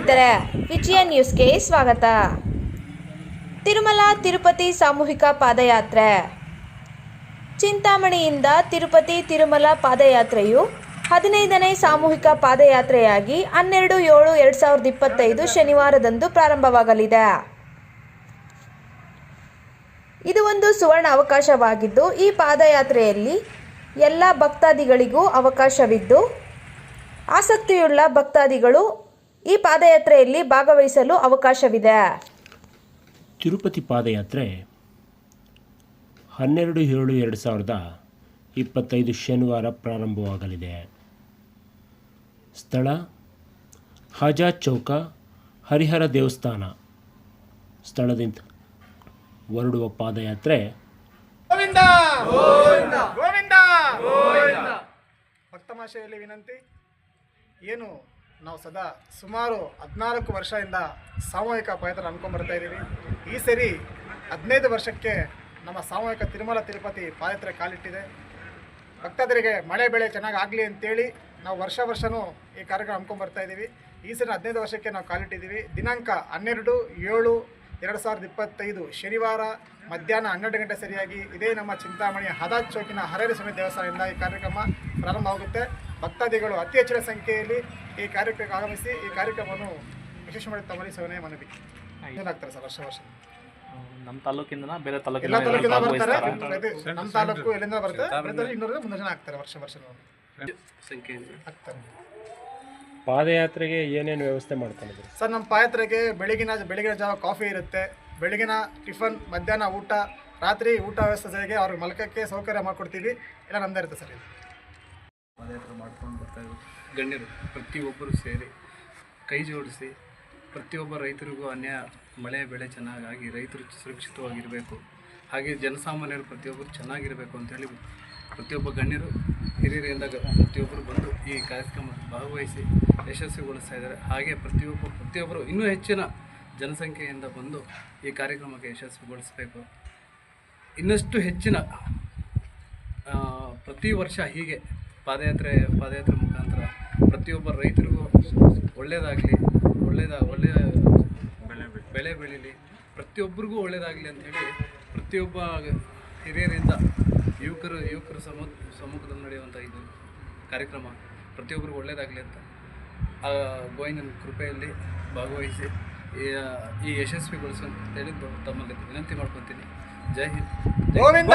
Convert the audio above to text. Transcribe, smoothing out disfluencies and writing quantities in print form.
ಸ್ನೇಹಿತರೆ, ವಿಜಯ ನ್ಯೂಸ್ಗೆ ಸ್ವಾಗತ. ತಿರುಮಲ ತಿರುಪತಿ ಸಾಮೂಹಿಕ ಪಾದಯಾತ್ರೆ. ಚಿಂತಾಮಣಿಯಿಂದ ತಿರುಪತಿ ತಿರುಮಲ ಪಾದಯಾತ್ರೆಯು 15ನೇ ಸಾಮೂಹಿಕ ಪಾದಯಾತ್ರೆಯಾಗಿ 12/7/2025 ಶನಿವಾರದಂದು ಪ್ರಾರಂಭವಾಗಲಿದೆ. ಇದು ಒಂದು ಸುವರ್ಣ ಅವಕಾಶವಾಗಿದ್ದು, ಈ ಪಾದಯಾತ್ರೆಯಲ್ಲಿ ಎಲ್ಲ ಭಕ್ತಾದಿಗಳಿಗೂ ಅವಕಾಶವಿದ್ದು, ಆಸಕ್ತಿಯುಳ್ಳ ಭಕ್ತಾದಿಗಳು ಈ ಪಾದಯಾತ್ರೆಯಲ್ಲಿ ಭಾಗವಹಿಸಲು ಅವಕಾಶವಿದೆ. ತಿರುಪತಿ ಪಾದಯಾತ್ರೆ 12/7/2025 ಶನಿವಾರ ಪ್ರಾರಂಭವಾಗಲಿದೆ. ಸ್ಥಳ ಹಾಜಾತ್ ಚೌಕ, ಹರಿಹರ ದೇವಸ್ಥಾನ. ಸ್ಥಳದಿಂದ ಹೊರಡುವ ಪಾದಯಾತ್ರೆ ಗೋವಿಂದ ಗೋವಿಂದ ಗೋವಿಂದ. ಭಕ್ತಮಾಶೆಯಲ್ಲಿ ವಿನಂತಿ, ಏನು ನಾವು ಸುಮಾರು 14 ವರ್ಷದಿಂದ ಸಾಮೂಹಿಕ ಪಾದಯಾತ್ರೆ ಅನ್ಕೊಂಡ್ಬರ್ತಾ ಇದ್ದೀವಿ. ಈ ಸರಿ 15 ವರ್ಷಕ್ಕೆ ನಮ್ಮ ಸಾಮೂಹಿಕ ತಿರುಮಲ ತಿರುಪತಿ ಪಾದಯಾತ್ರೆ ಕಾಲಿಟ್ಟಿದೆ. ಭಕ್ತಾದರಿಗೆ ಮಳೆ ಬೆಳೆ ಚೆನ್ನಾಗಿ ಆಗಲಿ ಅಂತೇಳಿ ನಾವು ವರ್ಷನೂ ಈ ಕಾರ್ಯಕ್ರಮ ಹಮ್ಮಿಕೊಂಡ್ಬರ್ತಾ ಇದ್ದೀವಿ. ಈ ಸರಿ 15 ವರ್ಷಕ್ಕೆ ನಾವು ಕಾಲಿಟ್ಟಿದ್ದೀವಿ. ದಿನಾಂಕ 12/7/2025 ಶನಿವಾರ ಮಧ್ಯಾಹ್ನ 12 ಗಂಟೆ ಸರಿಯಾಗಿ ಇದೇ ನಮ್ಮ ಚಿಂತಾಮಣಿ ಹಾಜಾತ್ ಚೌಕಿನ ಹರೇರ ಸ್ವಾಮಿ ದೇವಸ್ಥಾನದಿಂದ ಈ ಕಾರ್ಯಕ್ರಮ ಪ್ರಾರಂಭವಾಗುತ್ತೆ. ಭಕ್ತಾದಿಗಳು ಅತಿ ಹೆಚ್ಚಿನ ಸಂಖ್ಯೆಯಲ್ಲಿ ಈ ಕಾರ್ಯಕ್ರಮಕ್ಕೆ ಆಗಮಿಸಿ ಈ ಕಾರ್ಯಕ್ರಮವನ್ನು ಯಶಸ್ವಿ ಮಾಡಿ ತಮ್ಮಲ್ಲಿ ಮನವಿ. ಏನಾಗ್ತಾರೆ ಸರ್? ವರ್ಷ ನಮ್ಮ ತಾಲೂಕಿಂದ ಬೇರೆ ಎಲ್ಲ ತಾಲೂಕಿಂದ ಬರ್ತಾರೆ. ನಮ್ಮ ತಾಲೂಕು ಎಲ್ಲಿಂದ ಬರ್ತಾರೆ, 200 300 ಜನ ಆಗ್ತಾರೆ ವರ್ಷ ಸಂಖ್ಯೆ ಆಗ್ತಾರೆ. ಪಾದಯಾತ್ರೆಗೆ ಏನೇನು ವ್ಯವಸ್ಥೆ ಮಾಡ್ಕೊಂಡಿದ್ದೀರಿ ಸರ್? ನಮ್ಮ ಪಾದಯಾತ್ರೆಗೆ ಬೆಳಗಿನ ಜಾವ ಕಾಫಿ ಇರುತ್ತೆ, ಬೆಳಗಿನ ಟಿಫನ್, ಮಧ್ಯಾಹ್ನ ಊಟ, ರಾತ್ರಿ ಊಟ ವ್ಯವಸ್ಥೆ ಜೊತೆಗೆ ಅವ್ರಿಗೆ ಮಲಕಕ್ಕೆ ಸೌಕರ್ಯ ಮಾಡಿಕೊಡ್ತೀವಿ. ಎಲ್ಲ ನಮ್ಮದೇ ಇರುತ್ತೆ ಸರ್. ಇದು ಪಾದಯಾತ್ರೆ ಮಾಡ್ಕೊಂಡು ಬರ್ತಾಯಿದ್ರು ಗಣ್ಯರು ಪ್ರತಿಯೊಬ್ಬರು ಸೇರಿ ಕೈ ಜೋಡಿಸಿ ಪ್ರತಿಯೊಬ್ಬ ರೈತರಿಗೂ ಮಳೆ ಬೆಳೆ ಚೆನ್ನಾಗಾಗಿ ರೈತರು ಸುರಕ್ಷಿತವಾಗಿರಬೇಕು, ಹಾಗೆ ಜನಸಾಮಾನ್ಯರು ಪ್ರತಿಯೊಬ್ಬರು ಚೆನ್ನಾಗಿರಬೇಕು ಅಂತೇಳಿ ಪ್ರತಿಯೊಬ್ಬ ಗಣ್ಯರು ಹಿರಿಯರಿಂದ ಪ್ರತಿಯೊಬ್ಬರು ಬಂದು ಈ ಕಾರ್ಯಕ್ರಮ ಭಾಗವಹಿಸಿ ಯಶಸ್ವಿಗೊಳಿಸ್ತಾ ಇದ್ದಾರೆ. ಹಾಗೆ ಪ್ರತಿಯೊಬ್ಬರು ಇನ್ನೂ ಹೆಚ್ಚಿನ ಜನಸಂಖ್ಯೆಯಿಂದ ಬಂದು ಈ ಕಾರ್ಯಕ್ರಮಕ್ಕೆ ಯಶಸ್ವಿಗೊಳಿಸಬೇಕು. ಇನ್ನಷ್ಟು ಹೆಚ್ಚಿನ ಪ್ರತಿ ವರ್ಷ ಹೀಗೆ ಪಾದಯಾತ್ರೆ ಮುಖಾಂತರ ಪ್ರತಿಯೊಬ್ಬ ರೈತರಿಗೂ ಒಳ್ಳೆಯದಾಗಲಿ, ಒಳ್ಳೆಯ ಬೆಳೆ ಬೆಳೀಲಿ, ಪ್ರತಿಯೊಬ್ಬರಿಗೂ ಒಳ್ಳೆಯದಾಗಲಿ ಅಂಥೇಳಿ ಪ್ರತಿಯೊಬ್ಬ ಹಿರಿಯರಿಂದ ಯುವಕರ ಸಮ್ಮುಖದಲ್ಲಿ ನಡೆಯುವಂಥ ಇದು ಕಾರ್ಯಕ್ರಮ ಪ್ರತಿಯೊಬ್ಬರಿಗೂ ಒಳ್ಳೆಯದಾಗಲಿ ಅಂತ ಗೋವಿಂದನ ಕೃಪೆಯಲ್ಲಿ ಭಾಗವಹಿಸಿ ಈ ಯಶಸ್ವಿಗೊಳಿಸುವಂತ ಹೇಳಿ ತಮ್ಮಲ್ಲಿ ವಿನಂತಿ ಮಾಡ್ಕೊತೀನಿ. ಜೈ ಹಿಂದ್. ಗೋವಿಂದ.